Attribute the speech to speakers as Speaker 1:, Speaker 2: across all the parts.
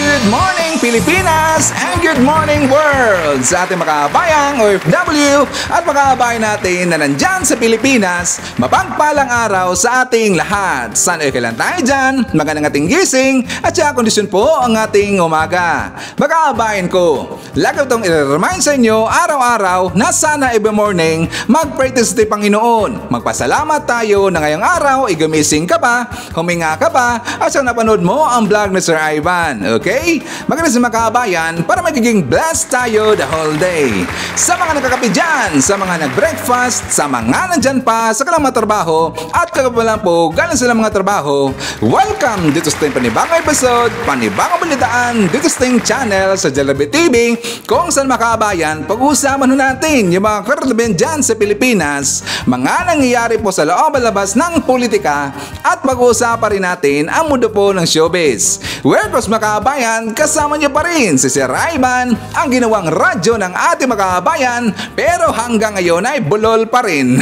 Speaker 1: Good morning Pilipinas and good morning world sa ating mga kabayang OFW at mga kabayan natin na nandyan sa Pilipinas. Mapagpalang araw sa ating lahat. Sana kailan tayo dyan, magandang ating gising at saka kondisyon po ang ating umaga. Mga kabayan ko, lagi itong i-remind sa inyo araw-araw na sana every morning mag-pray tayo sa ating Panginoon. Magpasalamat tayo na ngayong araw gumising ka pa, huminga ka pa at saka napanood mo ang vlog ni Sir Ivan. Okay? Maganda sa mga kabayan para magiging blessed tayo the whole day. Sa mga nakakape dyan, sa mga nag-breakfast, sa mga nandyan pa sa kanilang mga trabaho at kagabalan po galing sila mga trabaho, welcome dito sa ating panibagong episode, panibagong balitaan dito sa ating channel sa Jalabi TV kung saan mga kabayan pag-uusapan natin yung mga karanasan dyan sa Pilipinas, mga nangyayari po sa loob at labas ng politika at pag-uusapan rin natin ang mundo po ng showbiz. Well, mga kabayan, kasama niyo pa rin si Sir Ivan, ang ginawang radyo ng ating mga kabayan, pero hanggang ngayon ay bulol pa rin.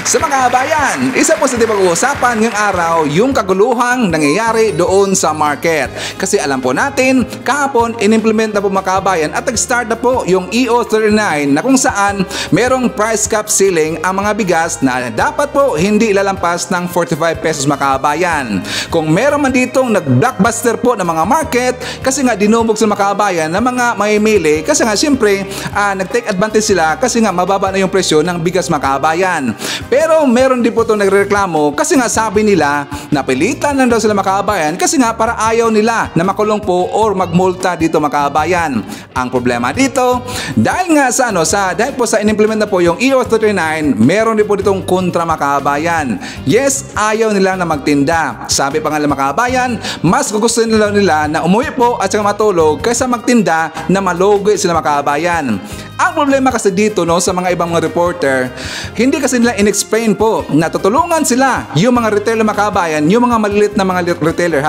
Speaker 1: Sa mga kabayan, isa po sa pag-uusapan ngayong araw yung kaguluhang nangyayari doon sa market. Kasi alam po natin, kahapon inimplement na po mga kabayan at nag-start na po yung EO39 na kung saan merong price cap ceiling ang mga bigas na dapat po hindi lalampas ng 45 pesos mga kabayan. Kung meron man ditong nag-blockbuster po ng mga market kasi nga dinumog sa mga kabayan na mga mamimili kasi nga siyempre nag-take advantage sila kasi nga mababa na yung presyo ng bigas mga kabayan. Pero meron din po itong nagreklamo kasi nga sabi nila napilitan lang daw sila mga kabayan kasi nga para ayaw nila na makulong po or magmulta dito mga kabayan. Ang problema dito dahil nga dahil po sa inimplement na po yung EO39, meron din po ditong kontra mga kabayan. Yes, ayaw nila na magtinda. Sabi pa nga mga kabayan, mas gusto nila na umuwi po at saka matulog kaysa magtinda na malugi sila mga kabayan. Ang problema kasi dito sa mga ibang mga reporter, hindi kasi nila in-explain po na tutulungan sila yung mga retailer mga kabayan, yung mga malilit na mga retailer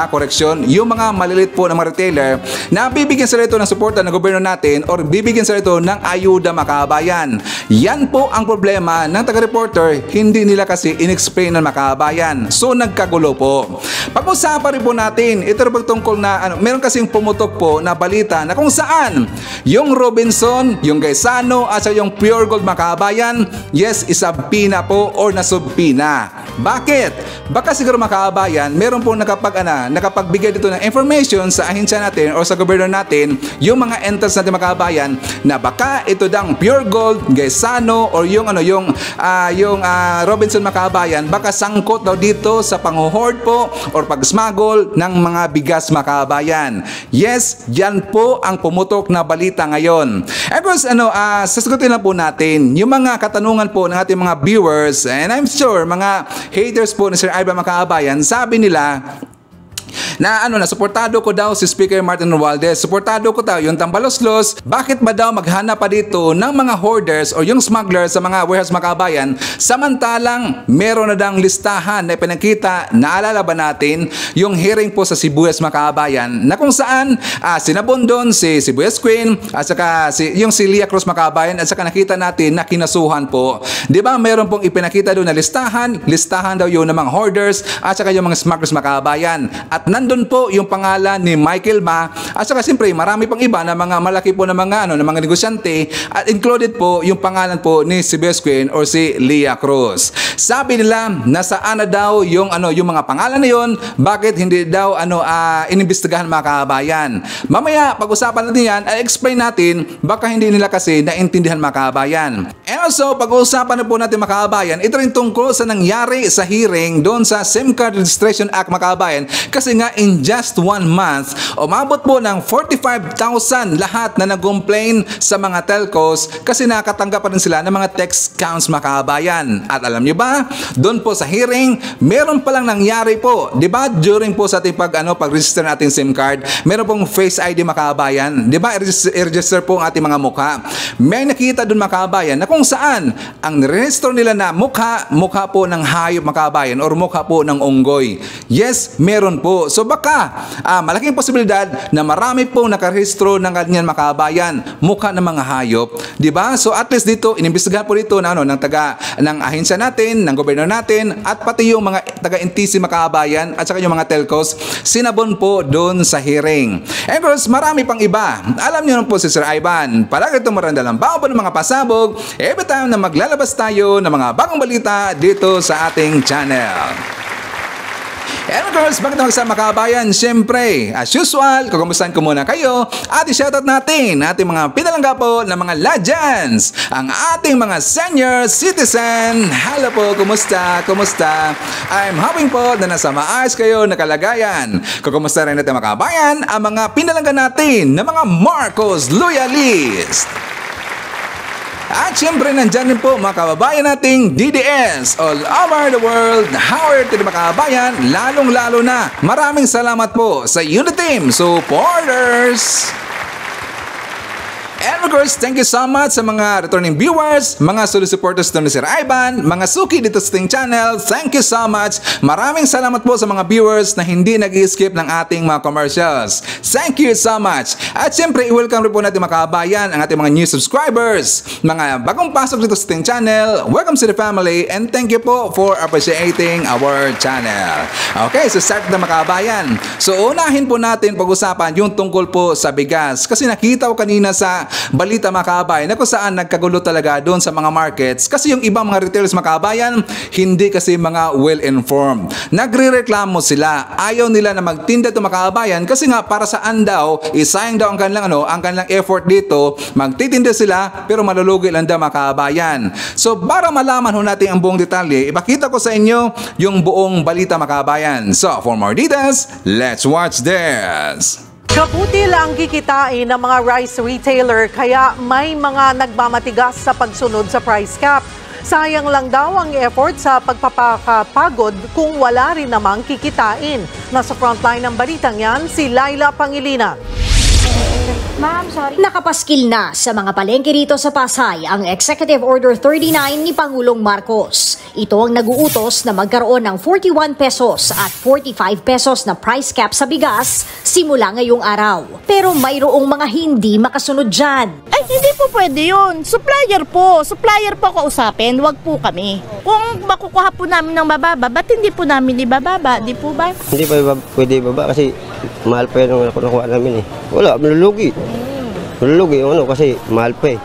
Speaker 1: yung mga malilit po na mga retailer na bibigyan sila ito ng suporta ng gobyerno natin or bibigyan sila ito ng ayuda mga kabayan. Yan po ang problema ng taga-reporter, hindi nila kasi in-explain ng mga kabayan. So nagkagulo po. Pag-usapan rin po natin, ito rin tungkol na meron kasing pumutok po na balita na kung saan yung Robinson, yung Gaisano at sa yung Pure Gold mga kabayan, yes, isabpina po or nasubpina. Bakit? Baka siguro mga kabayan, meron po nakapagbigay dito ng information sa ahensya natin o sa gobyerno natin, yung mga enters natin mga kabayan na baka ito dang Pure Gold, Gaisano or yung Robinson mga kabayan, baka sangkot daw dito sa pang-hoard po or pag-smuggle ng mga bigas mga kabayan. Yes, yan po ang pumutok na balita ngayon. And course, sasagutin lang po natin yung mga katanungan po ng ating mga viewers and I'm sure mga haters po ni Sir Ivan mga kabayan, sabi nila na suportado ko daw si Speaker Martin Romualdez, suportado ko daw yung Tambaloslos, bakit ba daw maghanap pa dito ng mga hoarders o yung smugglers sa mga warehouse mga kabayan samantalang meron na dang listahan na pinakita, naalala ba natin yung hearing po sa Sibuyas mga kabayan na kung saan sinabon doon si Sibuyas Queen at saka si Lia Cruz mga kabayan at saka nakita natin na kinasuhan po. Di ba meron pong ipinakita doon na listahan daw yun ng mga hoarders at saka yung mga smugglers mga kabayan at nandun po yung pangalan ni Michael Ma at saka siyempre marami pang iba na mga malaki po na mga mga negosyante at included po yung pangalan po ni Sibuyas Queen or si Lia Cruz. Sabi nila nasaan na daw yung mga pangalan na yun, bakit hindi daw inimbestigahan mga kabayan. Mamaya pag-usapan natin yan, i-explain natin baka hindi nila kasi naintindihan mga kabayan. And also pag-usapan na po natin mga kabayan, ito rin tungkol sa nangyari sa hearing doon sa SIM Card Registration Act mga kabayan kasi nga in just 1 month, umabot po ng 45,000 lahat na nag-complain sa mga telcos kasi nakatanggap pa rin sila ng mga text counts mga kabayan. At alam nyo ba, doon po sa hearing, meron palang nangyari po, di ba, during po sa ating pag-register nating SIM card, meron pong Face ID mga kabayan, di ba, i-register po ang ating mga mukha. May nakita doon mga kabayan na kung saan ang register nila na mukha po ng hayop mga kabayan or mukha po ng unggoy. Yes, meron po. So baka malaking posibilidad na marami pong nakarehistro ng ganyan mga kababayan, mukha ng mga hayop, di ba? So at least dito, inimbestigahan po dito ng ng ahensya natin, ng gobyerno natin, at pati yung mga taga-NTC mga kababayan at saka yung mga telcos, sinabon po doon sa hearing. And of course, marami pang iba. Alam niyo naman po si Sir Ivan, palagi tumuranda lang bago po ng mga pasabog every time na maglalabas tayo ng mga bagong balita dito sa ating channel. And of course, bakit magsama kabayan? Siyempre, as usual, kukumustahan ko muna kayo at i-shoutout natin ating mga pinalangga po ng mga legends, ang ating mga senior citizen. Hello po, kumusta? Kumusta? I'm hoping po na nasa maayos kayo na kalagayan. Kukumusta rin natin mga kabayan ang mga pinalangga natin ng mga Marcos Loyalist. At syempre nandyan din po mga kababayan nating DDS all over the world. How are you mga kababayan? Lalong-lalo na maraming salamat po sa Uniteam supporters. And of course, thank you so much sa mga returning viewers, mga solid supporters ni Sir Ivan, mga suki dito sa ating channel. Thank you so much. Maraming salamat po sa mga viewers na hindi nag-skip ng ating mga commercials. Thank you so much. At siyempre, i-welcome rin po natin mga kababayan ang ating mga new subscribers, mga bagong pasok dito sa ating channel. Welcome to the family and thank you po for appreciating our channel. Okay, so start na mga kababayan. So unahin po natin pag-usapan yung tungkol po sa bigas. Kasi nakita ko kanina sa balita mga kababayan na kung saan nagkagulo talaga doon sa mga markets kasi yung ibang mga retailers mga kababayan hindi kasi mga well-informed. Nagre-reklamo sila. Ayaw nila na magtinda ito mga kababayan kasi nga para saan daw, isayang daw ang kanilang effort dito, magtitinda sila pero malulugi lang daw mga kababayan. So para malaman ho natin ang buong detalye, ipakita ko sa inyo yung buong balita mga kababayan. So for more details, let's watch this.
Speaker 2: Kabutil ang kikitain ng mga rice retailer kaya may mga nagmamatigas sa pagsunod sa price cap. Sayang lang daw ang effort sa pagpapakapagod kung wala rin namang kikitain. Nasa frontline ng balitang yan, si Laila Pangilinan.
Speaker 3: Ma'am, sorry. Nakapaskil na sa mga palengke rito sa Pasay ang Executive Order 39 ni Pangulong Marcos. Ito ang naguutos na magkaroon ng 41 pesos at 45 pesos na price cap sa bigas simula ngayong araw. Pero mayroong mga hindi makasunod dyan.
Speaker 4: Ay, hindi po pwede yun. Supplier po kausapin, wag po kami. Kung makukuha po namin ng mababa, ba't hindi po namin ibababa? Di po ba?
Speaker 5: Hindi pa pwede ibaba kasi mahal pa yun ang nakuha namin eh. Wala, malulugi. Malulugi kasi mahal pa eh.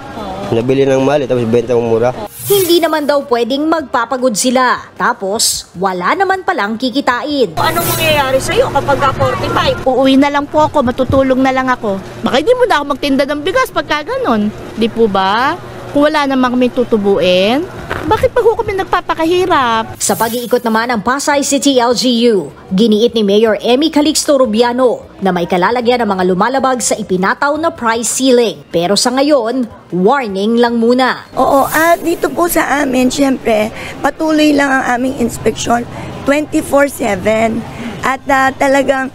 Speaker 5: Nabili ng mahal tapos benta ng mura.
Speaker 3: Hindi naman daw pwedeng magpapagod sila. Tapos, wala naman palang kikitain.
Speaker 4: Anong mangyayari sa'yo kapag 45? Uuwi na lang po ako, matutulong na lang ako. Baka hindi mo na ako magtinda ng bigas pagka ganon. Di po ba? Kung wala namang kami tutubuin, bakit pa ho kami nagpapakahirap?
Speaker 3: Sa pag-iikot naman ng Pasay City LGU, giniit ni Mayor Emmy Calixto Rubiano na may kalalagyan ng mga lumalabag sa ipinataw na price ceiling. Pero sa ngayon, warning lang muna.
Speaker 6: Oo, at dito po sa amin, syempre, patuloy lang ang aming inspeksyon 24/7. At talagang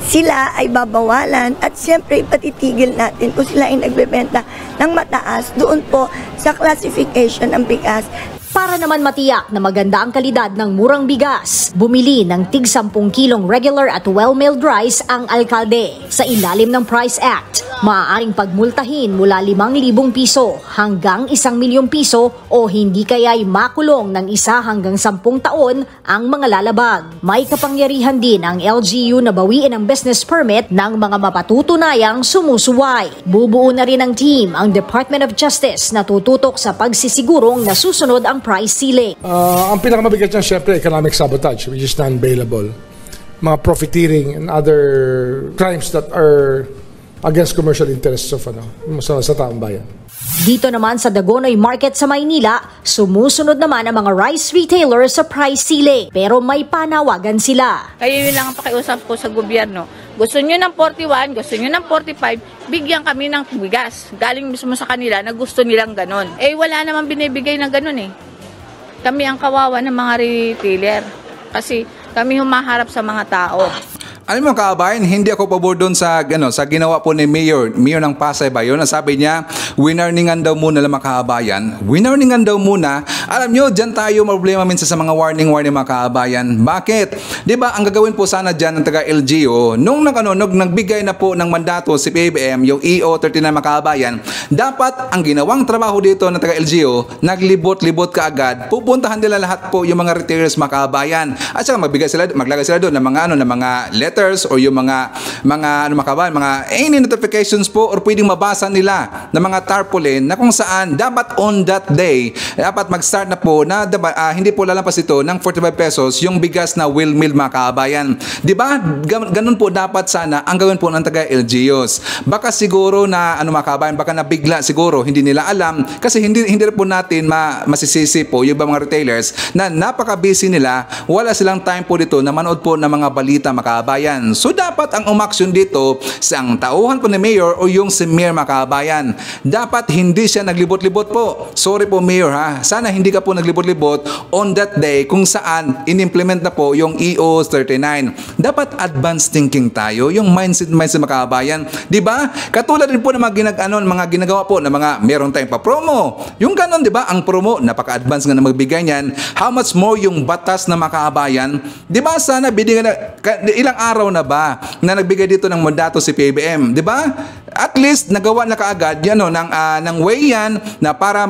Speaker 6: sila ay babawalan at siyempre ipatitigil natin kung sila ay nagbebenta ng mataas doon po sa classification ng bigas.
Speaker 3: Para naman matiyak na maganda ang kalidad ng murang bigas, bumili ng tig 10 kilong regular at well-milled rice ang alkalde. Sa ilalim ng Price Act, maaaring pagmultahin mula 5,000 piso hanggang 1,000,000 piso o hindi kaya'y makulong ng 1 hanggang 10 taon ang mga lalabag. May kapangyarihan din ang LGU na bawiin ang business permit ng mga mapatutunayang sumusuway. Bubuo na rin ng team ang Department of Justice na tututok sa pagsisigurong nasusunod ang price ceiling.
Speaker 7: Ang pinakamabigat niyan, syempre, economic sabotage, which is non-bailable. Mga profiteering and other crimes that are against commercial interests of sa taong bayan.
Speaker 3: Dito naman sa Dagonoy Market sa Maynila, sumusunod naman ang mga rice retailers sa price ceiling. Pero may panawagan sila.
Speaker 8: Kaya yun lang ang pakiusap ko sa gobyerno. Gusto nyo ng 41, gusto nyo ng 45, bigyan kami ng bigas. Galing mismo sa kanila na gusto nilang ganon. Eh wala naman binibigay na ganon eh. Kami ang kawawa ng mga retailer. Kasi kami humaharap sa mga tao.
Speaker 1: Alam mo kabayan, hindi ako pabor doon sa ginawa po ni Mayor ng Pasay ba yun? Sabi niya, winarningan daw muna lang mga kabayan. Winarningan daw muna Alam nyo, dyan tayo problema minsan sa mga warning mga kaabayan. Bakit? Di ba, ang gagawin po sana dyan ng taga-LGU, nung nagbigay na po ng mandato si PBM, yung EO39 mga kaabayan, dapat ang ginawang trabaho dito ng taga-LGU, naglibot-libot kaagad, pupuntahan nila lahat po yung mga retailers mga kaabayan. At saka maglagay sila doon ng mga letters or yung mga any notifications po or pwedeng mabasa nila ng mga tarpaulin na kung saan dapat on that day, dapat mag-start na po na hindi po lalampas ito ng 45 pesos yung bigas na wheel meal mga kaabayan. Diba? Ganun po dapat sana ang gawin po ng taga-LGUs. Baka siguro na mga kaabayan, baka nabigla siguro, hindi nila alam kasi hindi po natin masisisi po yung mga retailers na napaka-busy nila, wala silang time po dito na manood po ng mga balita mga kaabayan. So dapat ang umaksyon dito sa ang tauhan po ni Mayor o yung si Mayor mga kaabayan. Dapat hindi siya naglibot-libot po. Sorry po Mayor ha. Sana hindi ka po naglibot-libot on that day kung saan in-implement na po yung EO39. Dapat advanced thinking tayo, yung mindset mga kaabayan. Diba? Katulad din po ng mga ginagawa po na meron tayong pa-promo. Yung ganon, diba? Ang promo, napaka-advanced nga na magbigay niyan. How much more yung batas na mga kaabayan? Diba? Sana binigyan na, ilang araw na ba na nagbigay dito ng mandato si PBM? Diba? At least nagawa na kaagad ng way yan na para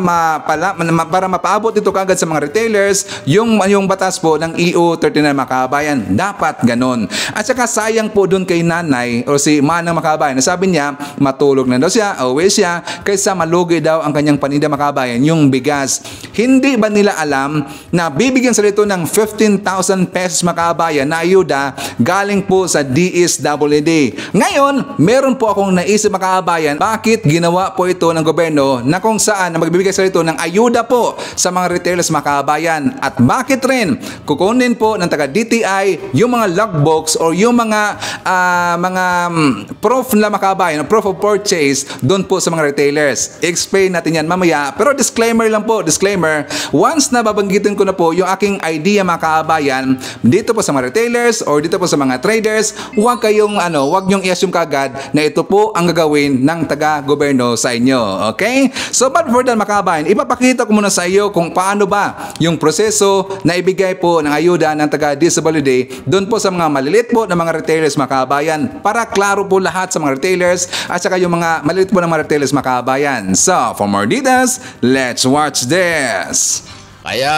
Speaker 1: mapaabot ito kaagad sa mga retailers yung batas po ng EO39 mga kaabayan. Dapat ganon. At saka sayang po doon kay nanay o si Manang mga kaabayan na sabi niya matulog na daw siya, away siya kaysa malugi daw ang kanyang paninda mga kaabayan, yung bigas. Hindi ba nila alam na bibigyan sila ito ng 15,000 pesos mga kaabayan na ayuda galing po sa DSWD. Ngayon, meron po akong naisip mga kaabayan, bakit ginawa po ito ng gobyerno na kung saan na magbibigay sila ito ng ayuda po sa mga retailers mga kaabayan, at bakit rin kukunin po ng taga-DTI yung mga logbooks or yung mga proof na mga kaabayan, proof of purchase doon po sa mga retailers. Explain natin yan mamaya, pero disclaimer lang po, disclaimer, once na babanggitin ko na po yung aking idea mga kaabayan dito po sa mga retailers or dito po sa mga traders, huwag nyong i-assume kagad na ito po ang gagawin ng taga-gobyerno sa inyo. Okay? So, but for that mga kaabayan, ipapakita ko muna sa iyo kung paano ba yung proseso na ibigay po ng ayuda ng taga-DSWD doon po sa mga maliliit po na mga retailers mga kaabayan, para klaro po lahat sa mga retailers at saka yung mga maliliit po ng mga retailers mga kaabayan. So, for more details, let's watch this.
Speaker 9: Kaya,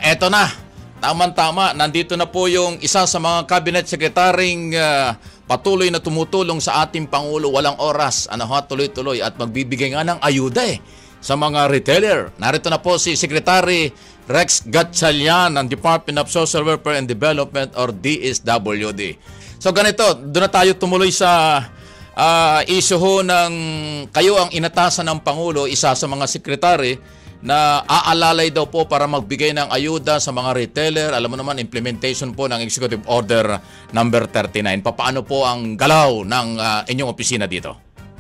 Speaker 9: eto na. Tama-tama, nandito na po yung isa sa mga cabinet secretarying patuloy na tumutulong sa ating Pangulo, walang oras, tuloy-tuloy at magbibigay nga ng ayuda sa mga retailer. Narito na po si Secretary Rex Gatchalian ng Department of Social Welfare and Development or DSWD. So ganito, doon na tayo tumuloy sa issue ho ng kayo ang inatasan ng Pangulo, isa sa mga sekretary na aalalay daw po para magbigay ng ayuda sa mga retailer. Alam mo naman, implementation po ng Executive Order number 39. Paano po ang galaw ng inyong opisina dito?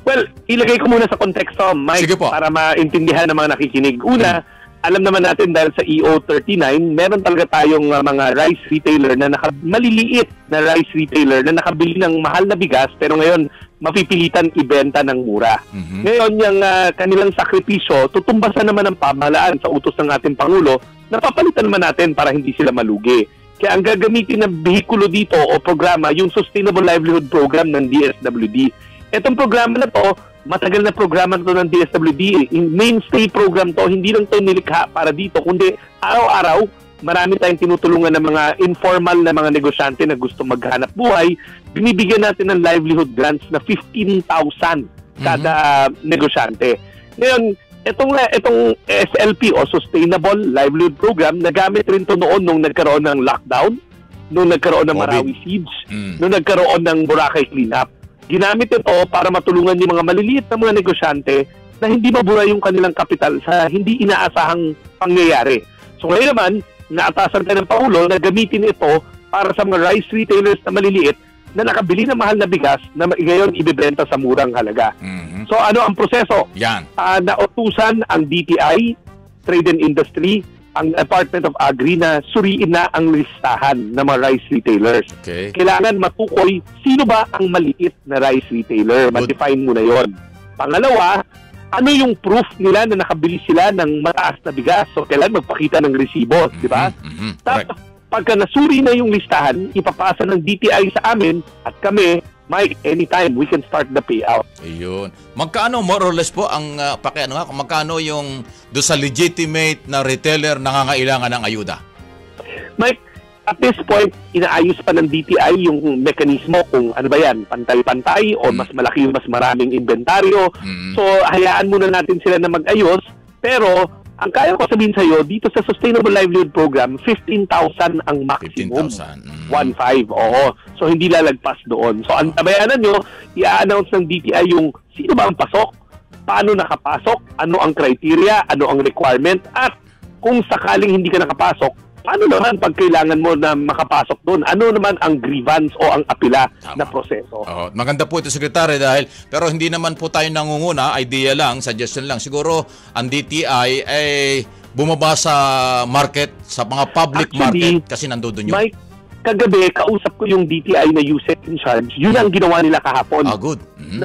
Speaker 10: Well, ilagay ko muna sa konteksto, Mike, para maintindihan ng mga nakikinig. Una, alam naman natin dahil sa EO39, meron talaga tayong mga rice retailer na maliliit na rice retailer na nakabili ng mahal na bigas pero ngayon mapipilitan ibenta ng mura. Ngayon, yung kanilang sakripisyo, tutumbasan naman ng pamahalaan sa utos ng ating Pangulo na papalitan naman natin para hindi sila malugi. Kaya ang gagamitin na behikulo dito o programa, yung Sustainable Livelihood Program ng DSWD. Itong programa na to, matagal na programa na to ng DSWD. Mainstay program to, hindi lang to nilikha para dito, kundi araw-araw, marami tayong tinutulungan ng mga informal na mga negosyante na gusto maghanap buhay. Binibigyan natin ng livelihood grants na 15,000 kada negosyante. Ngayon, itong SLP o Sustainable Livelihood Program, nagamit rin to noon nung nagkaroon ng lockdown, nung nagkaroon ng Marawi Siege, nung nagkaroon ng Boracay Cleanup. Ginamit ito para matulungan yung mga maliliit na mga negosyante na hindi mabura yung kanilang kapital sa hindi inaasahang pangyayari. So ngayon naman, naatasan tayo ng Pangulo na gamitin ito para sa mga rice retailers na maliliit na nakabili ng mahal na bigas na ngayon ibebenta sa murang halaga. So ano ang proseso? Nautusan ang DTI, Trade and Industry, ang Department of Agri na suriin na ang listahan ng mga rice retailers. Kailangan matukoy sino ba ang maliit na rice retailer. Ma-define muna yon. Pangalawa, ano yung proof nila na nakabili sila ng mataas na bigas? So, kailangan magpakita ng resibo, di ba? Tapos, pagka nasuri na yung listahan, ipapasa ng DTI sa amin at kami, Mike, anytime we can start the payout.
Speaker 9: Ayun. Magkano more or less po ang magkano yung do sa legitimate na retailer nangangailangan ng ayuda?
Speaker 10: Mike, at this point, inaayos pa ng DTI yung mekanismo kung ano ba yan, pantay-pantay o mas malaki mas maraming inventaryo. So, hayaan muna natin sila na mag-ayos. Pero, ang kaya ko sabihin sa'yo, dito sa Sustainable Livelihood Program, 15,000 ang maximum.
Speaker 9: 15,000.
Speaker 10: 1.5, oo. So, hindi lalagpas doon. So, ang tabayanan nyo, i-announce ng DTI yung sino ba ang pasok, paano nakapasok, ano ang criteria, ano ang requirement, at kung sakaling hindi ka nakapasok, paano naman pag kailangan mo na makapasok doon? Ano naman ang grievance o ang apila na proseso?
Speaker 9: Maganda po ito, Secretary, pero hindi naman po tayo nangunguna, idea lang, suggestion lang. Siguro ang DTI ay bumaba sa market, sa mga public market kasi nandoon yun.
Speaker 10: Mike, kagabi, kausap ko yung DTI na USEC in charge. Yun ang ginawa nila kahapon.
Speaker 9: Good.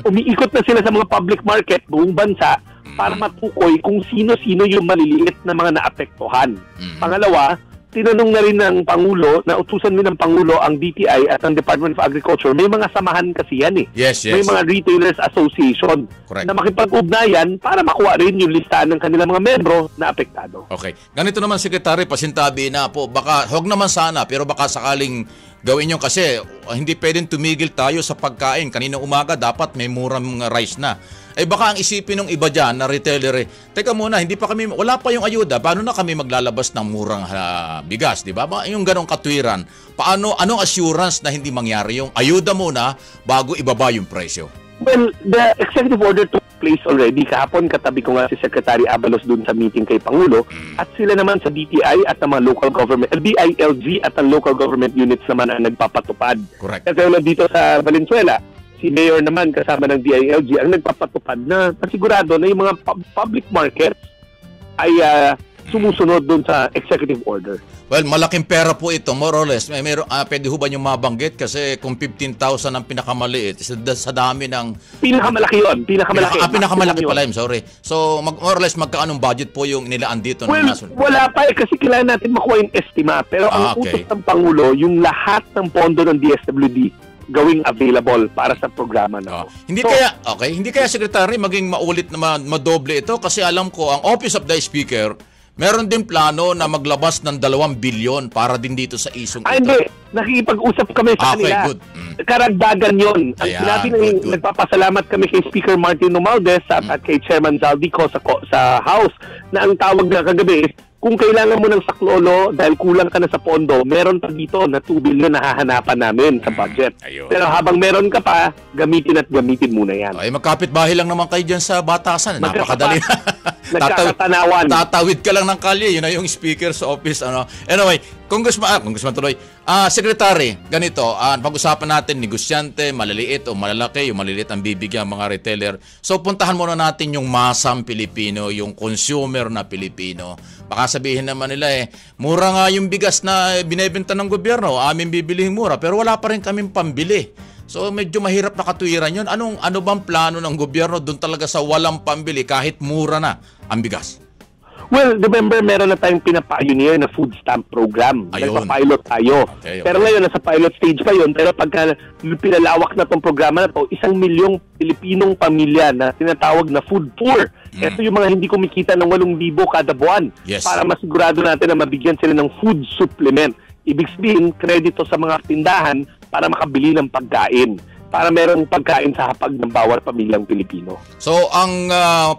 Speaker 10: Umiikot na sila sa mga public market buong bansa para matukoy kung sino-sino yung maliliit na mga naapektuhan. Pangalawa, tinanong na rin ng Pangulo, na utusan din ng Pangulo ang DTI at ang Department of Agriculture. May mga samahan kasi yan eh.
Speaker 9: Yes.
Speaker 10: May mga Retailers Association na makipag-ugnayan para makuha rin yung listahan ng kanilang mga membro na apektado.
Speaker 9: Okay. Ganito naman, Secretary, pasintabi na po, baka, huwag naman sana, pero baka sakaling gawin nyo kasi hindi pwedeng tumigil tayo sa pagkain. Kanina umaga dapat may murang rice na. Baka ang isipin ng iba dyan na retailer, teka muna, wala pa yung ayuda, paano na kami maglalabas ng murang bigas, di ba? Yung ganong katwiran, anong assurance na hindi mangyari yung ayuda muna bago ibaba yung presyo?
Speaker 10: Well, the executive order took place already. Kahapon katabi ko nga si Secretary Abalos dun sa meeting kay Pangulo at sila naman sa DTI at ang mga local government, DILG at ang local government units naman ang nagpapatupad.
Speaker 9: Correct.
Speaker 10: Kasi dito sa Valenzuela, si Mayor naman kasama ng DILG ang nagpapatupad na pasigurado na yung mga public markets ay sumusunod doon sa executive order.
Speaker 9: Well, malaking pera po ito, more or less. Pwede ho ba niyong mabanggit? Kasi kung 15,000 ang pinakamaliit, sa dami ng...
Speaker 10: Pinakamalaki yun.
Speaker 9: Pinakamalaki pala, I'm sorry. So, more or less, magkaanong budget po yung nilaan dito?
Speaker 10: Well, wala pa kasi kailangan natin makuha yung estima. Pero ang utos ng Pangulo, yung lahat ng pondo ng DSWD, gawing available para sa programa na.
Speaker 9: Hindi kaya Secretary maging maulit na madoble ito kasi alam ko ang Office of the Speaker meron din plano na maglabas ng 2 bilyon para din dito sa isong ito.
Speaker 10: Hindi, nakikipag-usap kami sa kanila. Karagdagan yon. Ang sinabi nagpapasalamat kami kay Speaker Martin Romualdez at kay Chairman Zaldico sa House na ang tawag na kagabi, kung kailangan mo ng saklolo dahil kulang ka na sa pondo, meron pa dito na 2 billion na hahanapan namin sa budget. Pero habang meron ka pa, gamitin muna yan.
Speaker 9: Magkapit-bahay lang naman kayo dyan sa Batasan. Napakadali.
Speaker 10: Nagkakatanawan.
Speaker 9: Tatawid ka lang ng kalye. Yun na yung speaker sa office. Anyway, Congressman tuloy. Secretary, ganito, pag-usapan natin, negosyante, maliliit o malalaki, yung maliliit ang bibigyan mga retailer. So, puntahan muna natin yung masang Pilipino, yung consumer na Pilipino. Baka sabihin naman nila mura nga yung bigas na binebenta ng gobyerno, amin bibilihin mura, pero wala pa rin kaming pambili. So, medyo mahirap na katwiran yun. Ano bang plano ng gobyerno doon talaga sa walang pambili kahit mura na ang bigas?
Speaker 10: Well, remember, meron na tayong pinapa-pioneer na food stamp program. Nagpa-pilot tayo. Okay. Pero ngayon, nasa pilot stage pa yun. Pero pagka pinalawak na itong programa na to, 1 milyong Pilipinong pamilya na tinatawag na food poor. Ito yung mga hindi kumikita ng 8,000 kada buwan. Para masigurado natin na mabigyan sila ng food supplement. Ibig sabihin, kredito sa mga tindahan para makabili ng pagkain. Para merong pagkain sa hapag ng bawat pamilyang Pilipino.
Speaker 9: So, ang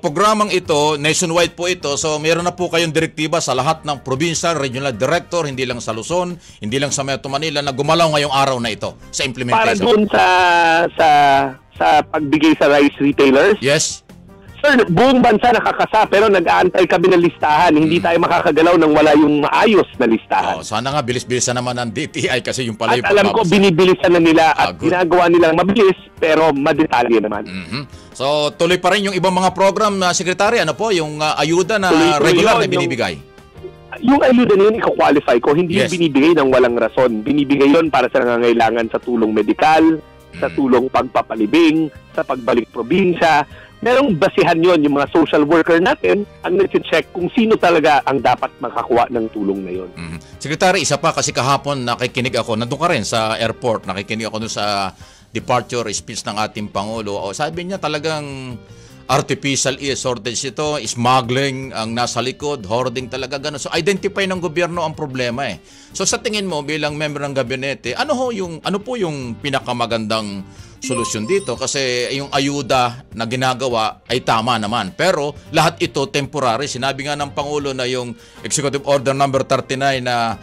Speaker 9: programang ito, nationwide po ito, so meron na po kayong direktiba sa lahat ng provincial, regional director, hindi lang sa Luzon, hindi lang sa Metro Manila, na gumalaw ngayong araw na ito sa implementation.
Speaker 10: Para doon sa pagbigay sa rice retailers?
Speaker 9: Yes.
Speaker 10: Sir, buong bansa nakakasa pero nag-aantay kami ng listahan. Hindi tayo makakagalaw nang wala yung maayos na listahan.
Speaker 9: Sana nga bilis-bilisan naman ng DTI kasi yung pala yung
Speaker 10: alam ko binibilisan na nila at ginagawa nilang mabilis pero madetalye naman.
Speaker 9: So tuloy pa rin yung ibang mga program na Secretary, ano po, yung ayuda na regular na binibigay?
Speaker 10: Yung ayuda na yun, iko-qualify ko, hindi yung binibigay ng walang rason. Binibigay yun para sa nangangailangan sa tulong medikal, sa tulong pagpapalibing, sa pagbalik probinsya. Merong basihan yon, yung mga social worker natin ang nag-check kung sino talaga ang dapat makakuha ng tulong na yon.
Speaker 9: Secretary, isa pa kasi kahapon nakikinig ako, nandun ka rin sa airport, nakikinig ako dun sa departure speech ng ating Pangulo. O, sabi niya talagang artificial shortage ito, smuggling ang nasa likod, hoarding talaga gano'n. So identify ng gobyerno ang problema eh. So sa tingin mo bilang member ng gabinete, ano po yung pinakamagandang solusyon dito? Kasi yung ayuda na ginagawa ay tama naman. Pero lahat ito temporary. Sinabi nga ng Pangulo na yung Executive Order number 39 na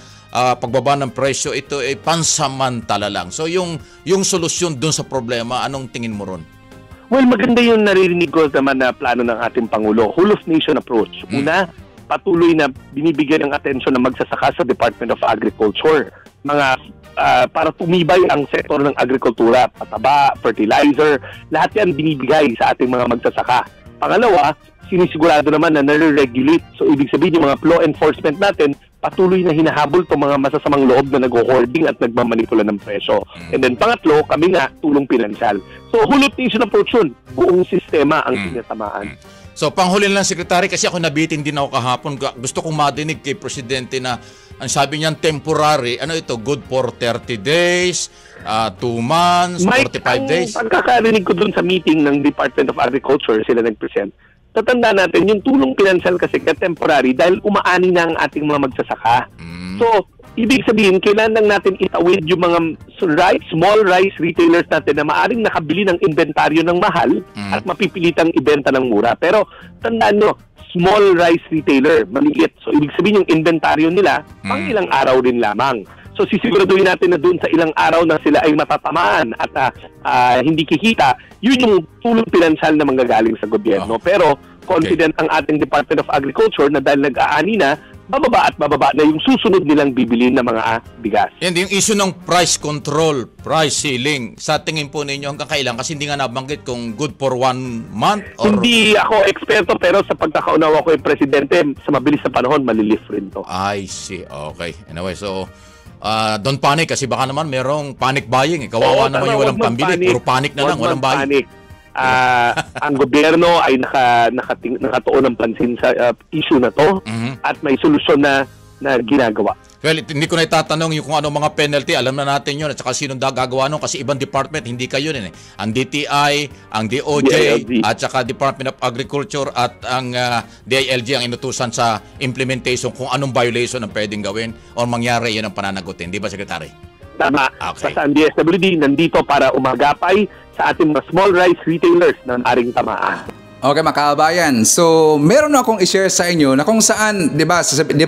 Speaker 9: pagbaba ng presyo, ito ay pansamantala lang. So yung solusyon dun sa problema, anong tingin mo ron?
Speaker 10: Well, maganda yung naririnig ko naman na plano ng ating Pangulo, whole of nation approach. Una, patuloy na binibigyan ng atensyon ng magsasaka sa Department of Agriculture. Para tumibay ang sektor ng agrikultura, pataba, fertilizer, lahat yan binibigay sa ating mga magsasaka. Pangalawa, sinisigurado naman na nare-regulate. So, ibig sabihin yung mga law enforcement natin, patuloy na hinahabol itong mga masasamang loob na nag-hoarding at nagmamanipula ng presyo. And then pangatlo, kami nga, tulong pinansyal. So, whole of nation approach yun. Buong sistema ang sinatamaan.
Speaker 9: So, panghuli lang, Secretary, kasi ako nabitin din ako kahapon. Gusto kong madinig kay Presidente na ang sabi niyan temporary, ano ito, good for 30 days, 2 months,
Speaker 10: Mike,
Speaker 9: 45 days?
Speaker 10: Ang pagkakarinig ko dun sa meeting ng Department of Agriculture, sila nag-present, tatanda natin, yung tulong pinansyal kasi temporary dahil umaani na ang ating mga magsasaka. So, ibig sabihin, kailangan natin itawid yung mga small rice retailers natin na maaring nakabili ng inventaryo ng mahal at mapipilitang ibenta ng mura. Pero, tandaan nyo, small rice retailer, maliit. So, ibig sabihin yung inventaryo nila, pang ilang araw din lamang. So, sisiguraduhin natin na doon sa ilang araw na sila ay matatamaan at hindi kikita, yun yung tulong pinansyal na manggagaling sa gobyerno. Pero, confident ang ating Department of Agriculture na dahil nag-aani na, bababa na yung susunod nilang bibilin na mga bigas.
Speaker 9: Yan, yung issue ng price control, price ceiling, sa tingin po ninyo hanggang kailan? Kasi hindi nga nabanggit kung good for 1 month or...
Speaker 10: Hindi ako eksperto pero sa pagkakaunawa ko yung Presidente, sa mabilis na panahon, malilift rin to.
Speaker 9: I see. Okay. Anyway, so... don't panic kasi baka naman merong panic buying. Kawawa naman yung walang pambili. Puro panic na lang, walang buying.
Speaker 10: Ang gobyerno ay nakatuon ng pansin sa issue na to at may solusyon na ginagawa.
Speaker 9: Well, hindi ko na itatanong yung kung ano mga penalty. Alam na natin yun at saka sinong gagawa nun kasi ibang department, hindi kayo rin eh. Ang DTI, ang DOJ, at saka Department of Agriculture at ang DILG ang inutusan sa implementation kung anong violation ang pwedeng gawin o mangyari, yun ang pananagutin. Di ba, Secretary?
Speaker 10: Tama.
Speaker 9: Okay.
Speaker 10: Basta ang DSWD nandito para umagapay sa ating mga small rice retailers na aring tamaan.
Speaker 1: Okay, mga kabayan. So, meron akong i-share sa inyo na kung saan, 'di ba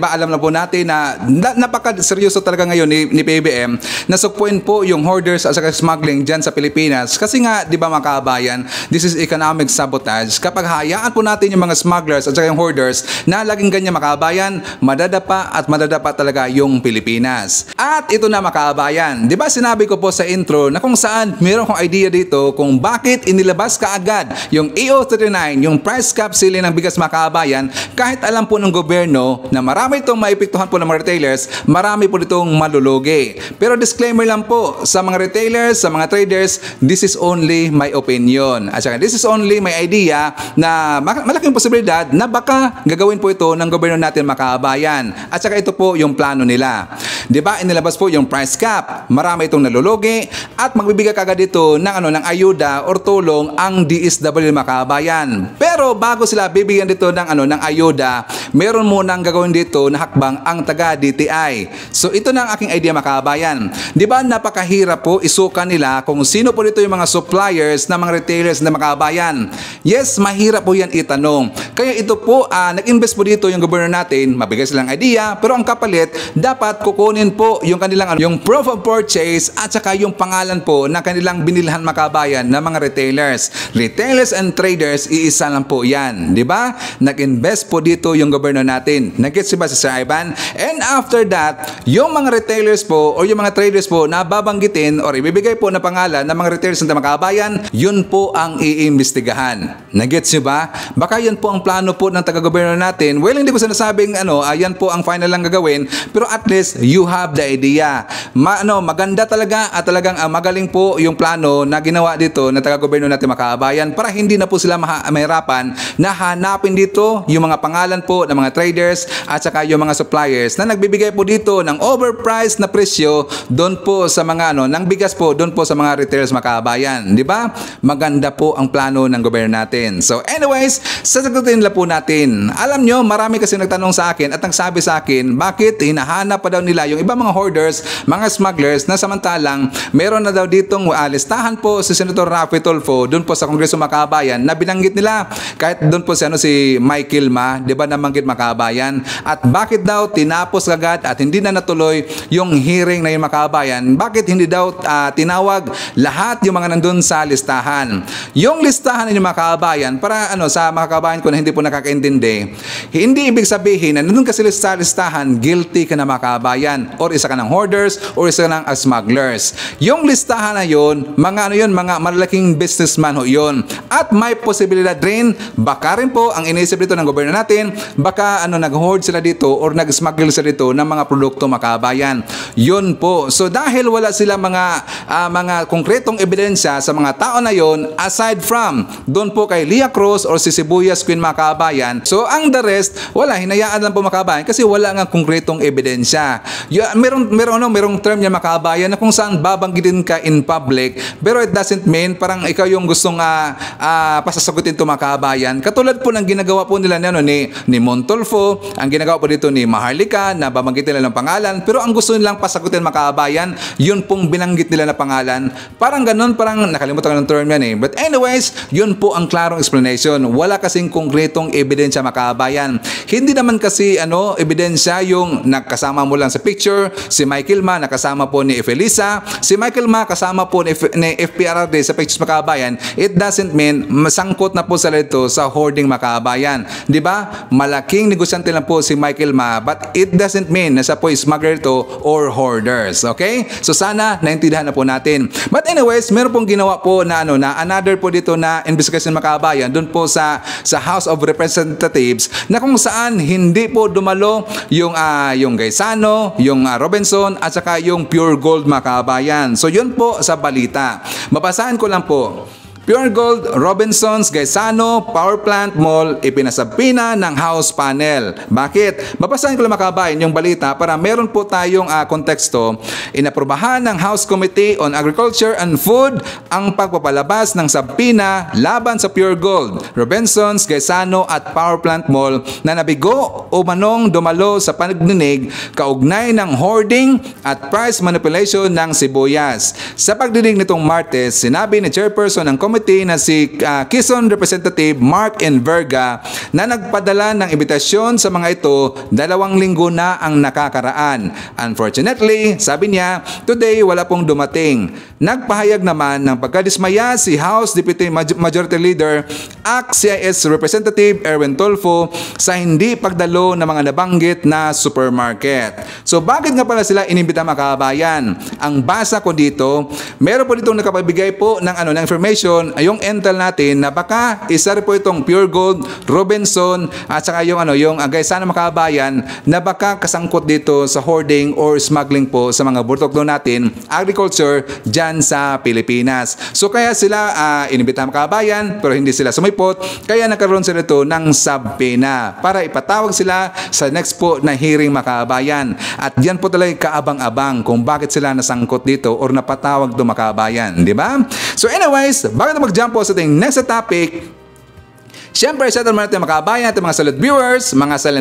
Speaker 1: alam na po natin na napaka-seryoso talaga ngayon ni PBM na sukpuin po yung hoarders at saka smuggling diyan sa Pilipinas. Kasi nga, 'di ba mga kabayan, this is economic sabotage. Kapag hayaan po natin yung mga smugglers at saka yung hoarders na laging ganyan mga kabayan, madadapa talaga yung Pilipinas. At ito na mga kabayan, 'di ba sinabi ko po sa intro na kung saan meron kong idea dito kung bakit inilabas kaagad yung EO39, yung price cap ceiling ng bigas mga kabayan, kahit alam po ng gobyerno na marami itong maipiktuhan po ng mga retailers, marami po itong malulugi. Pero disclaimer lang po sa mga retailers, sa mga traders, this is only my opinion. At saka this is only my idea na malaking posibilidad na baka gagawin po ito ng gobyerno natin mga kabayan. At saka ito po yung plano nila. Diba, inilabas po yung price cap, marami itong nalulugi at magbibigay kagad dito ng ayuda or tulong ang DSWD mga kabayan. Pero bago sila bibigyan dito ng ayuda, meron munang gagawin dito na hakbang ang taga DTI. So ito na ang aking idea mga kabayan. Di ba napakahirap po isuka nila kung sino po dito yung mga suppliers na mga retailers na mga kabayan? Yes, mahirap po yan itanong. Kaya ito po, nag-invest po dito yung gobyerno natin, mabigay silang idea, pero ang kapalit, dapat kukunin po yung kanilang yung proof of purchase at saka yung pangalan po na kanilang binilhan mga kabayan na mga retailers. Retailers and traders, iisa lang lang po yan. Di ba? Nag-invest po dito yung gobyerno natin. Nag-gets ba si Sir Ivan? And after that, yung mga retailers po o yung mga traders po na babanggitin or ibibigay po na pangalan ng mga retailers ng makabayan, yun po ang iimbestigahan. Nag-gets nyo ba? Baka yan po ang plano po ng taga-gobyerno natin. Well, hindi ko sinasabing yan po ang final lang gagawin, pero at least you have the idea. Maganda talaga at talagang magaling po yung plano na ginawa dito ng taga-gobyerno natin makabayan para hindi na po sila mahirapan na hanapin dito yung mga pangalan po ng mga traders at saka yung mga suppliers na nagbibigay po dito ng overpriced na presyo doon po sa mga ng bigas po doon po sa mga retailers makabayan. Di ba? Maganda po ang plano ng gobyerno natin. So anyways, sasagutin nila po natin. Alam nyo, marami kasi nagtanong sa akin at nagsabi sa akin, bakit hinahanap pa daw nila yung ibang mga hoarders, mga smugglers na samantalang meron na daw ditong listahan po si Senator Raffy Tulfo doon po sa Kongreso Makabayan na binanggit nila kahit doon po si Michael Ma, di ba namanggit Makabayan, at bakit daw tinapos agad at hindi na natuloy yung hearing na yung Makabayan, bakit hindi daw tinawag lahat yung mga nandun sa listahan. Yung listahan ng Makabayan para sa Makabayan ko na hindi po nakakaintindi, hindi ibig sabihin na nandun kasi sa listahan guilty ka na Makabayan or isa ka ng hoarders or isa ka ng smugglers. Yung listahan na yun, mga malaking businessman ho yun. At may posibilidad rin, baka rin po ang iniisip dito ng gobyerno natin, baka nag-hoard sila dito or nag-smuggle sila dito ng mga produkto Makabayan. Yun po. So dahil wala sila mga konkretong ebidensya sa mga tao na yon, aside from doon po kay Leah Cruz or si Sibuyas Queen Makabayan, so ang the rest, wala, hinayaan lang po Makabayan kasi wala nga konkretong ebidensya. Merong term niya Makabayan na kung saan babanggitin ka in public, pero it doesn't mean parang ikaw yung gustong pasasagutin to Makabayan. Katulad po ng ginagawa po nila ni Montulfo, ang ginagawa po dito ni Maharlika na babanggitin nila ng pangalan, pero ang gusto nilang pasagutin Makabayan, yun pong binanggit nila na pangalan. Parang ganun, parang nakalimutan ko ng term yan But anyways, yun po ang klarong explanation. Wala kasing konkretong ebidensya Makabayan. Hindi naman kasi ebidensya yung nakasama mo lang sa picture, si Michael Ma nakasama po ni Felisa, si Michael Ma kasama po ni FPRRD sa pictures Makabayan. It doesn't mean masangkot na po sila ito sa hoarding Makabayan. Di ba? Malaking negosyante lang po si Michael Ma, but it doesn't mean na siya po smuggler to or hoarders. Okay? So sana naintindihan na po natin. But anyways, meron pong ginawa po na another po dito na investigation Makabayan doon po sa House of Representatives na kung saan hindi po dumalo yung Gaisano, yung Robinson at saka yung Pure Gold Makabayan. So yun po sa balita. Mabasahan ko lang po. Pure Gold, Robinsons, Gaisano, Power Plant Mall, ipinasabpina ng House Panel. Bakit? Babasahin ko lang Makabayan yung balita para meron po tayong konteksto. Inaprubahan ng House Committee on Agriculture and Food ang pagpapalabas ng sabpina laban sa Pure Gold, Robinsons, Gaisano at Power Plant Mall na nabigo o manong dumalo sa pagdinig kaugnay ng hoarding at price manipulation ng sibuyas. Sa pagdinig nitong Martes, sinabi ni Chairperson ng committee na si Quezon Representative Mark Enverga na nagpadala ng imbitasyon sa mga ito 2 linggo na ang nakakaraan. Unfortunately, sabi niya, today wala pong dumating. Nagpahayag naman ng pagkadismaya si House Deputy Majority Leader ACT-CIS Representative Erwin Tulfo sa hindi pagdalo ng mga nabanggit na supermarket. So bakit nga pala sila inimbita Makabayan? Ang basa ko dito, meron po ditong nakapabigay po ng information yung intel natin na baka isa rin po itong Pure Gold, Robinson at saka yung Gaisano Makabayan na baka kasangkot dito sa hoarding or smuggling po sa mga burtoklo natin, agriculture dyan sa Pilipinas. So kaya sila inimbita Makabayan pero hindi sila sumipot, kaya nagkaroon sila ito ng sabpina para ipatawag sila sa next po na hearing Makabayan. At yan po talaga kaabang-abang kung bakit sila nasangkot dito or napatawag do Makabayan, di ba? So anyways, bago na mag-jump po sa ating next topic, siyempre, shout out natin Makabayan, ating mga silent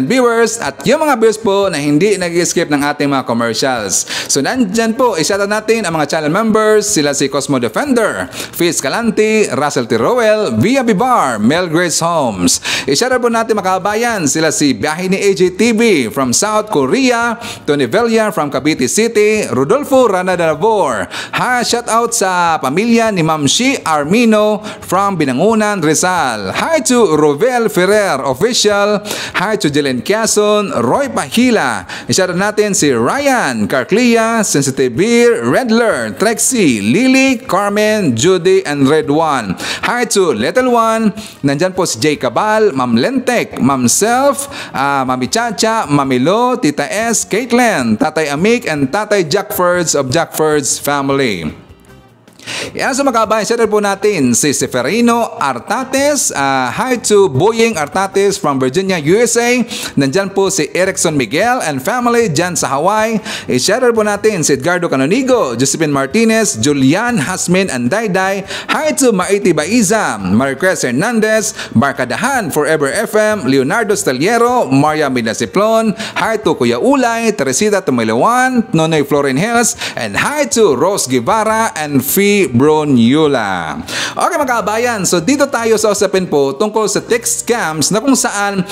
Speaker 1: viewers, at yung mga viewers po na hindi nag-skip ng ating mga commercials. So, nandyan po, shout out natin ang mga channel members, sila si Cosmo Defender, Fizz Calante, Russell T. Rowell, Via Bibar, Mel Grace Homes. Shout out po natin Makabayan, sila si Biyahe ni AJTV from South Korea, Tony Velia from Cavite City, Rodolfo Rana Davor. Shout out sa pamilya ni Ma'am Shi Armino from Binangunan, Rizal. Hi to to Rovel Ferrer Official. Hi to Jelen Quezon, Roy Pahila. I-shoutout natin si Ryan, Carclia, Sensitive Beer, Redler, Trexie, Lily, Carmen, Judy, and Red One. Hi to Little One. Nandyan po si Jay Cabal, Ma'am Lentek, Ma'am Self, Mami Chacha, Mami Lo, Tita S, Caitlin, Tatay Amik, and Tatay Jackfords of Jackfords family. Yan sa makabayan, shoutout po natin si Seferino Artates. Hi to Boying Artates from Virginia, USA. Nandyan po si Erickson Miguel and family dyan sa Hawaii. Shoutout po natin si Edgardo Canonigo, Josephine Martinez, Julian Hasmin and Dayday. Hi to Maiti Baiza, Maricres Hernandez, Barkadahan, Forever FM, Leonardo Staliero, Maria Midasiplon. Hi to Kuya Ulay, Teresita Tumilawan, Nonoy Florin Hills, and hi to Rose Guevara and Fee Bronyula. Okay mga kabayan, so dito tayo sa usapin po tungkol sa text scams na kung saan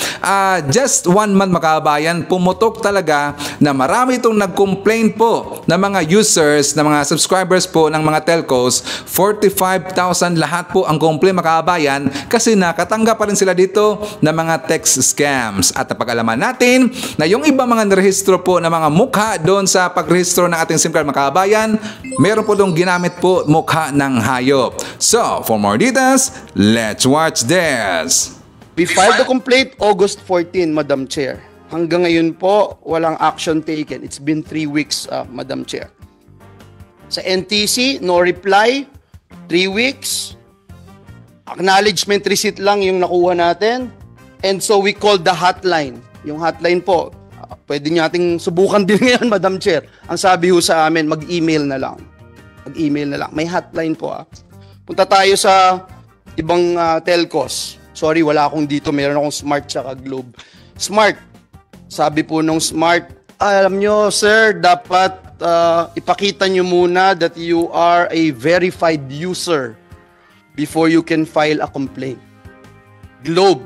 Speaker 1: just 1 month mga kabayan, pumutok talaga na marami itong nag-complain po na mga users, na mga subscribers po ng mga telcos. 45,000 lahat po ang complain mga kabayan kasi nakatanggap pa rin sila dito ng mga text scams. At napag-alaman natin na yung iba mga narehistro po na mga mukha doon sa pagrehistro ng ating SIM card mga kabayan, meron po doon ginamit po mukha ng hayop. So, for more details, let's watch this.
Speaker 11: We filed the complaint August 14, Madam Chair. Hanggang ngayon po, walang action taken. It's been 3 weeks, Madam Chair. Sa NTC, no reply. 3 weeks. Acknowledgement receipt lang yung nakuha natin. And so we called the hotline. Yung hotline po, pwede nating subukan din ngayon, Madam Chair. Ang sabi ho sa amin, mag-email na lang. Mag-email na lang. May hotline po. Punta tayo sa ibang telcos. Sorry, wala akong dito. Meron akong Smart tsaka Globe. Smart. Sabi po nung Smart, alam nyo, sir, dapat ipakita nyo muna that you are a verified user before you can file a complaint. Globe.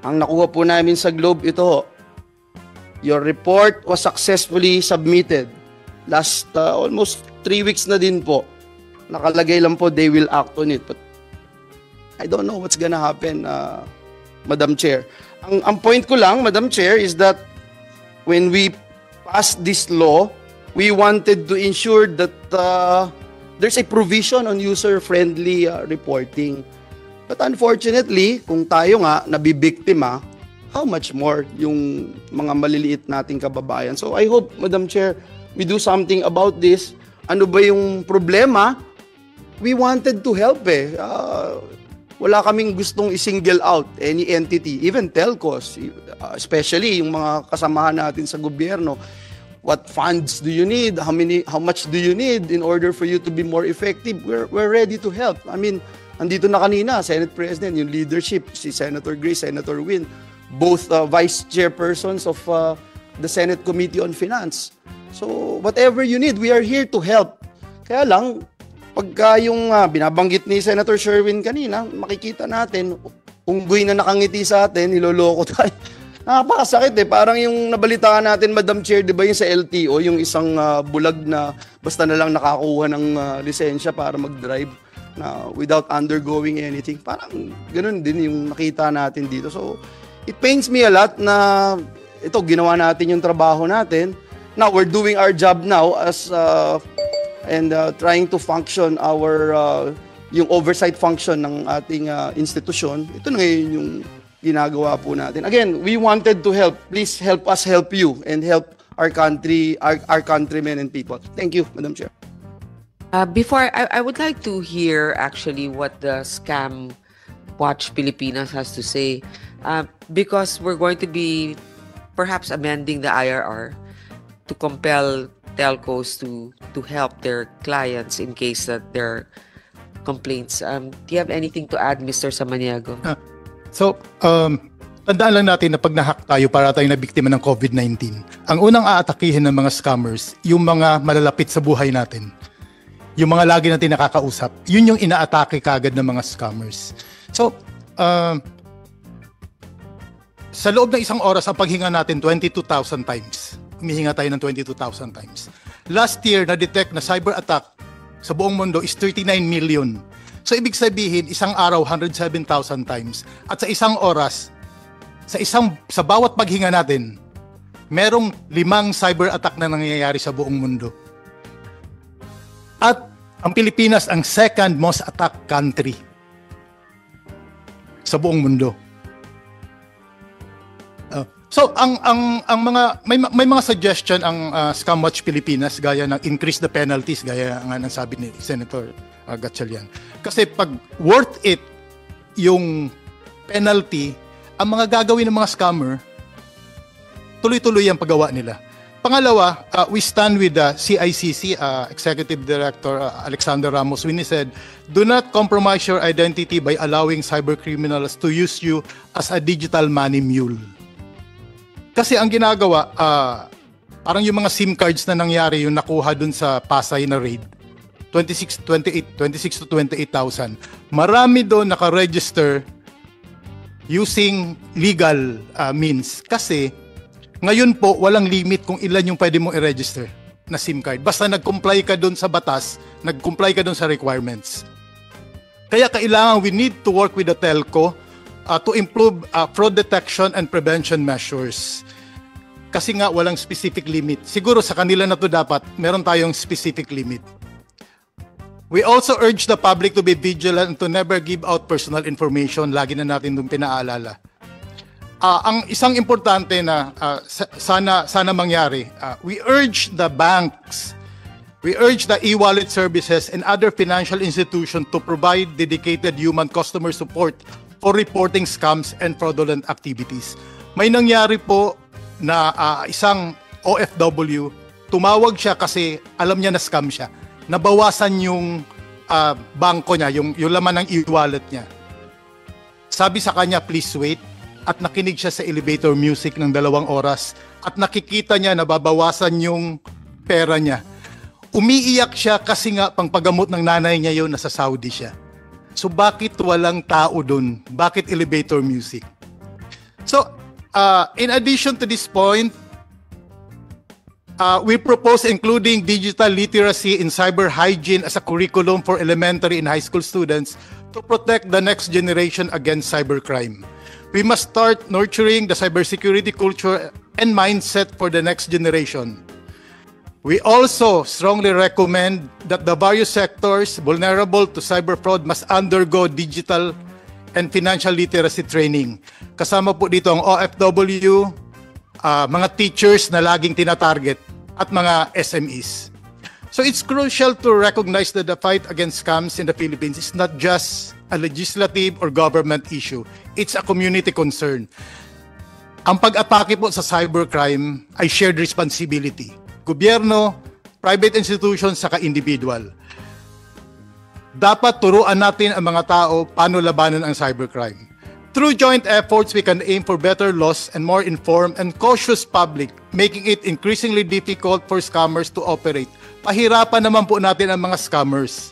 Speaker 11: Ang nakuha po namin sa Globe, ito. Your report was successfully submitted. Last almost 3 weeks na din po. Nakalagay lang po, they will act on it. But I don't know what's gonna happen, Madam Chair. Ang point ko lang, Madam Chair, is that when we passed this law, we wanted to ensure that there's a provision on user-friendly reporting. But unfortunately, kung tayo nga nabibiktima, how much more yung mga maliliit nating kababayan. So I hope, Madam Chair, we do something about this. Ano ba yung problema? We wanted to help wala kaming gustong i-single out any entity, even telcos, especially yung mga kasamahan natin sa gobyerno. What funds do you need? How much do you need in order for you to be more effective? We're ready to help. I mean, andito na kanina, Senate President, yung leadership, si Senator Grace, Senator Win, both vice chairpersons of the Senate Committee on Finance. So, whatever you need, we are here to help. Kaya lang, pagka yung binabanggit ni Senator Sherwin kanina, makikita natin, unggoy na nakangiti sa atin, niloloko tayo. Napakasakit parang yung nabalitaan natin, Madam Chair, di ba yung sa LTO, yung isang bulag na basta na lang nakakuha ng lisensya para mag-drive na without undergoing anything. Parang ganun din yung nakita natin dito. So, it pains me a lot na ito, ginawa natin yung trabaho natin. Now, we're doing our job now as and trying to function our yung oversight function ng ating institusyon. Ito na ngayon yung ginagawa po natin. Again, we wanted to help. Please help us help you and help our country, our countrymen and people. Thank you, Madam Chair.
Speaker 12: Before, I would like to hear actually what the Scam Watch Pilipinas has to say, because we're going to be perhaps amending the IRR to compel telcos to help their clients in case that there are complaints. Do you have anything to add, Mr. Samaniego?
Speaker 13: So, tandaan lang natin na pag nahack tayo para tayo na biktima ng COVID-19, ang unang aatakihin ng mga scammers, yung mga malalapit sa buhay natin. Yung mga lagi natin nakakausap, yun yung inaatake kagad ng mga scammers. So, sa loob ng isang oras, ang paghinga natin 22,000 times. Humihinga tayo ng 22,000 times. Last year, na-detect na cyber attack sa buong mundo is 39 million. So ibig sabihin, isang araw 107,000 times at sa isang oras, sa bawat paghinga natin, merong 5 cyber attack na nangyayari sa buong mundo. At ang Pilipinas ang second most attacked country sa buong mundo. So ang mga may mga suggestion ang Scam Watch Pilipinas gaya ng increase the penalties gaya nga ng sabi ni Senator Gatchalian. Kasi pag worth it yung penalty, ang mga gagawin ng mga scammer tuloy-tuloy ang paggawa nila. Pangalawa, we stand with the CICC Executive Director Alexander Ramos when he said, "Do not compromise your identity by allowing cyber criminals to use you as a digital money mule." Kasi ang ginagawa, parang yung mga SIM cards na nangyari yung nakuha dun sa Pasay na raid, 26 to 28,000. Marami doon naka-register using legal means. Kasi ngayon po, walang limit kung ilan yung pwede mong i-register na SIM card. Basta nag-comply ka doon sa batas, nag-comply ka doon sa requirements. Kaya kailangan we need to work with the telco to improve fraud detection and prevention measures. Kasi nga walang specific limit. Siguro sa kanila na to dapat, meron tayong specific limit. We also urge the public to be vigilant and to never give out personal information. Lagi na natin doon pinaalala. Ang isang importante na sana mangyari, we urge the banks, we urge the e-wallet services and other financial institutions to provide dedicated human customer support for reporting scams and fraudulent activities. May nangyari po na isang OFW, tumawag siya kasi alam niya na scam siya. Nabawasan yung bangko niya, yung laman ng e-wallet niya. Sabi sa kanya, please wait. At nakinig siya sa elevator music ng 2 oras. At nakikita niya na babawasan yung pera niya. Umiiyak siya kasi nga pangpagamot ng nanay niya yun, nasa Saudi siya. So bakit walang tao dun? Bakit elevator music? So, in addition to this point, we propose including digital literacy in cyber hygiene as a curriculum for elementary and high school students to protect the next generation against cybercrime. We must start nurturing the cybersecurity culture and mindset for the next generation. We also strongly recommend that the various sectors vulnerable to cyber fraud must undergo digital and financial literacy training. Kasama po dito ang OFW, mga teachers na laging tinatarget, at mga SMEs. So it's crucial to recognize that the fight against scams in the Philippines is not just a legislative or government issue. It's a community concern. Ang pag-atake po sa cybercrime ay shared responsibility. Gobyerno, private institutions, saka individual. Dapat turuan natin ang mga tao paano labanan ang cybercrime. Through joint efforts, we can aim for better laws and more informed and cautious public, making it increasingly difficult for scammers to operate. Pahirapan naman po natin ang mga scammers.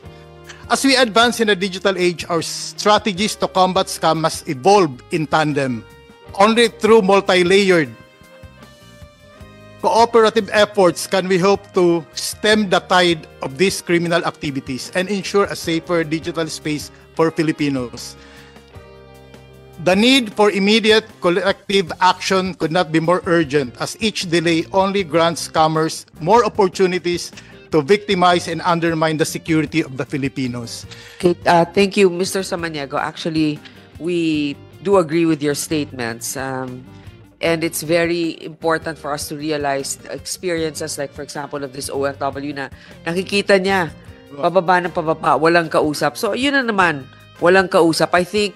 Speaker 13: As we advance in the digital age, our strategies to combat scam must evolve in tandem. Only through multi-layered cooperative efforts can we hope to stem the tide of these criminal activities and ensure a safer digital space for Filipinos. The need for immediate collective action could not be more urgent, as each delay only grants scammers more opportunities to victimize and undermine the security of the Filipinos.
Speaker 12: Okay, thank you, Mr. Samaniego. Actually, we do agree with your statements. And it's very important for us to realize experiences like, for example, of this OFW na nakikita niya, pababa ng pababa, walang kausap. So, yun na naman, walang kausap. I think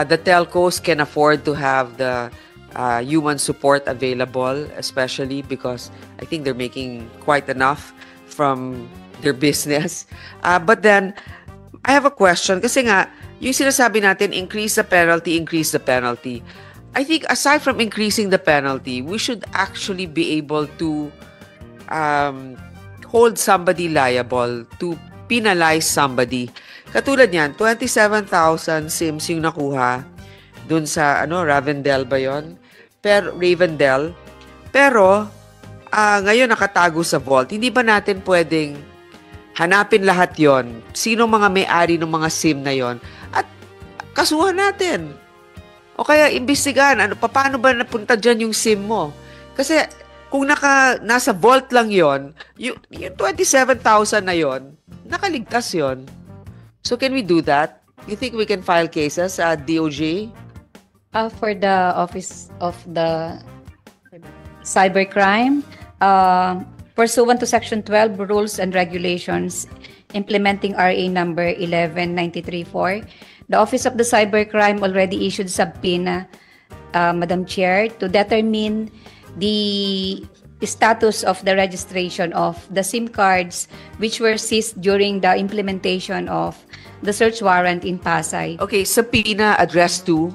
Speaker 12: the telcos can afford to have the human support available, especially because I think they're making quite enough from their business. But then, I have a question. Kasi nga, yung sinasabi natin, increase the penalty, increase the penalty. I think aside from increasing the penalty, we should actually be able to hold somebody liable, to penalize somebody. Katulad yan, 27,000 SIMs yung nakuha dun sa Ravendell ba yun? Ravendell. Pero, ngayon nakatago sa vault. Hindi ba natin pwedeng Hanapin lahat yon. Sino mga may-ari ng mga SIM na yon at kasuhan natin. O kaya imbestigahan, paano ba napunta dyan yung SIM mo? Kasi kung nasa vault lang yon, yung 27,000 na yon, nakaligtas yon. So can we do that? You think we can file cases at DOJ?
Speaker 14: For the Office of the Cybercrime, pursuant to Section 12 Rules and Regulations implementing RA number 11934, the Office of the Cybercrime already issued subpoena, Madam Chair, to determine the status of the registration of the SIM cards which were seized during the implementation of the search warrant in Pasay.
Speaker 12: Okay, subpoena addressed to?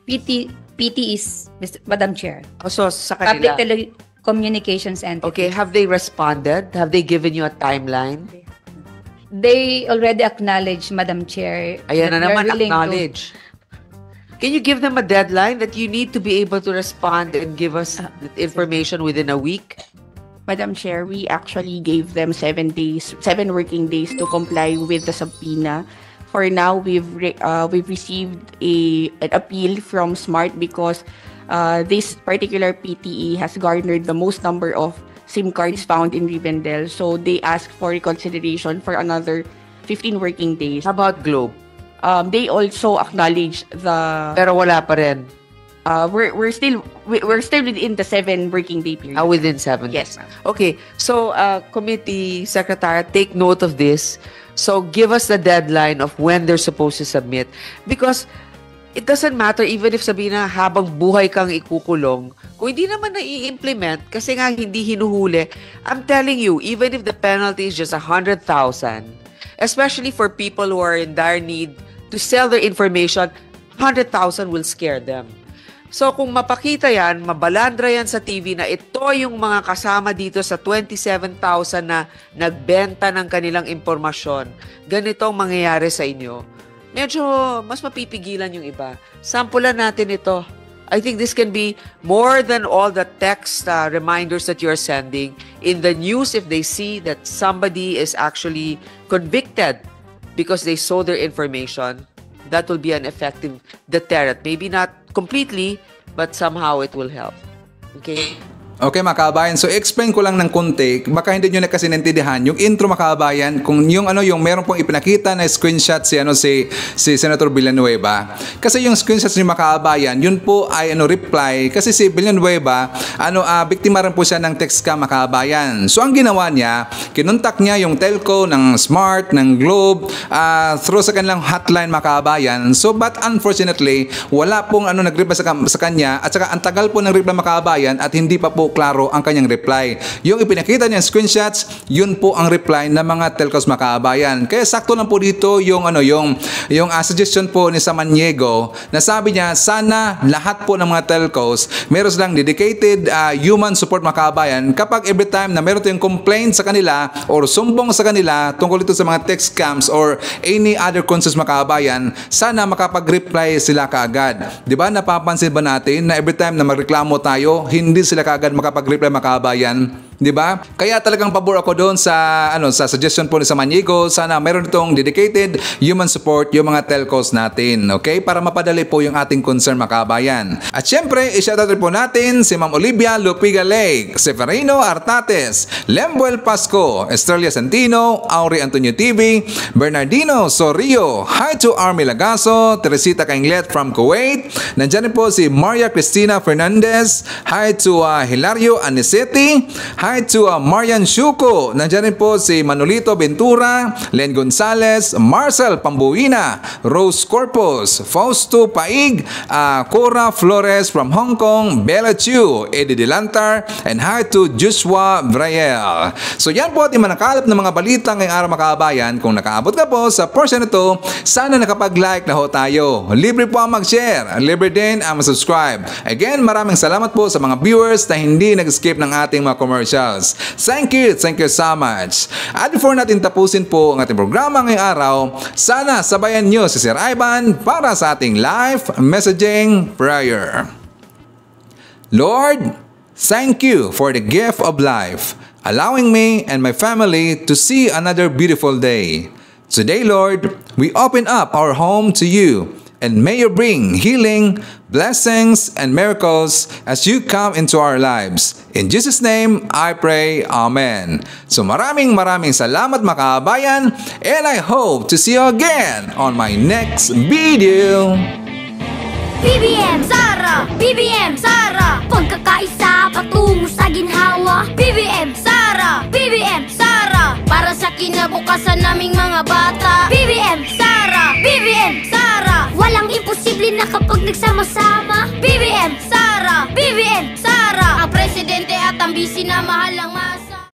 Speaker 14: PT is, Madam Chair.
Speaker 12: So, sa kanila?
Speaker 14: Public Telecommunications Entity.
Speaker 12: Okay, have they responded? Have they given you a timeline?
Speaker 14: They already acknowledged, Madam Chair.
Speaker 12: Ayan na naman, acknowledge. Can you give them a deadline that you need to be able to respond and give us information within a week?
Speaker 15: Madam Chair, we actually gave them 7 working days to comply with the subpoena. For now, we've received an appeal from SMART because this particular PTE has garnered the most number of SIM cards found in Rivendell. So they asked for reconsideration for another 15 working days.
Speaker 12: How about Globe?
Speaker 15: They also acknowledged the...
Speaker 12: Pero wala pa rin.
Speaker 15: We're still within the 7 working day period.
Speaker 12: Within 7
Speaker 15: Yes.
Speaker 12: days. Okay. So, Committee Secretary, take note of this. So, give us the deadline of when they're supposed to submit. Because it doesn't matter even if sabihin na habang buhay kang ikukulong, kung hindi naman na-i-implement kasi nga hindi hinuhuli, I'm telling you, even if the penalty is just 100,000, especially for people who are in dire need to sell their information, 100,000 will scare them. So kung mapakita yan, mabalandra yan sa TV na ito yung mga kasama dito sa 27,000 na nagbenta ng kanilang impormasyon, ganito ang mangyayari sa inyo, medyo mas mapipigilan yung iba. Sampulan natin ito. I think this can be more than all the text reminders that you're sending. In the news, if they see that somebody is actually convicted because they sold their information, that will be an effective deterrent. Maybe not completely, but somehow it will help. Okay?
Speaker 1: Okay mga kabayan, so explain ko lang ng konti, baka hindi nyo na kasi naintindihan yung intro mga kabayan, kung yung yung meron pong ipinakita na screenshot si Senator Villanueva. Kasi yung screenshots ni mga kabayan, yun po ay reply kasi si Villanueva, biktima rin po siya ng text scam mga kabayan. So ang ginawa niya, kinontak niya yung telco ng Smart, ng Globe, through sa kanilang hotline mga kabayan. So but unfortunately, wala pong nag-reply sa kanya at saka ang tagal po ng reply mga kabayan at hindi pa po klaro ang kanyang reply. Yung ipinakita niyang screenshots, yun po ang reply ng mga telcos makaabayan. Kaya sakto lang po dito yung suggestion po ni Samaniego na sabi niya sana lahat po ng mga telcos meron silang dedicated human support makaabayan kapag every time na meron tayong complaint sa kanila or sumbong sa kanila tungkol ito sa mga text scams or any other concerns makaabayan, sana makapag-reply sila kaagad. Diba napapansin ba natin na every time na magreklamo tayo, hindi sila kaagad makapag-reply makabayan, di ba? Kaya talagang pabor ako doon sa suggestion po ni Samaniego, sana meron itong dedicated human support yung mga telcos natin, okay? Para mapadali po yung ating concern makabayan. At syempre, i-shoutout po natin si Ma'am Olivia Lupiga Lake, Severino Artates, Lembuel Pasco, Estrella Santino, Auri Antonio TV, Bernardino Sorio, hi to Army Lagaso, Teresita Kainglet from Kuwait, nandyan po si Maria Cristina Fernandez, hi to Hilario Aniseti, hi to Marian Shuko, nandiyan rin po si Manolito Ventura, Len Gonzalez, Marcel Pambuina, Rose Corpus, Fausto Paig, Cora Flores from Hong Kong, Bella Chiu, Eddie Delantar, and hi to Joshua Braille. So yan po at imanakalap ng mga balita ngayong araw makabayan. Kung nakaabot ka po sa portion na to, sana nakapag-like na ho tayo. Libre po ang mag-share, libre din ang mag-subscribe. Again, maraming salamat po sa mga viewers na hindi nag-skip ng ating mga commercials. Thank you so much. At before natin tapusin po ang ating programa ngayong araw, sana sabayan nyo si Sir Ivan para sa ating live messaging prayer. Lord, thank you for the gift of life. allowing me and my family to see another beautiful day. Today, Lord, we open up our home to you, and may you bring healing, blessings, and miracles as you come into our lives. In Jesus' name, I pray, Amen. So maraming salamat mga kabayan, and I hope to see you again on my next video.
Speaker 16: BBM Sara, BBM Sara, pagkakaisa patungo sa ginhawa. BBM Sara, BBM Sara, para sa kinabukasan naming mga bata. BBM Sara, BBM Sara, walang imposible na kapag nagsama-sama. BBM Sara, BBM Sara, ang presidente at ang bisi na mahal ang mas.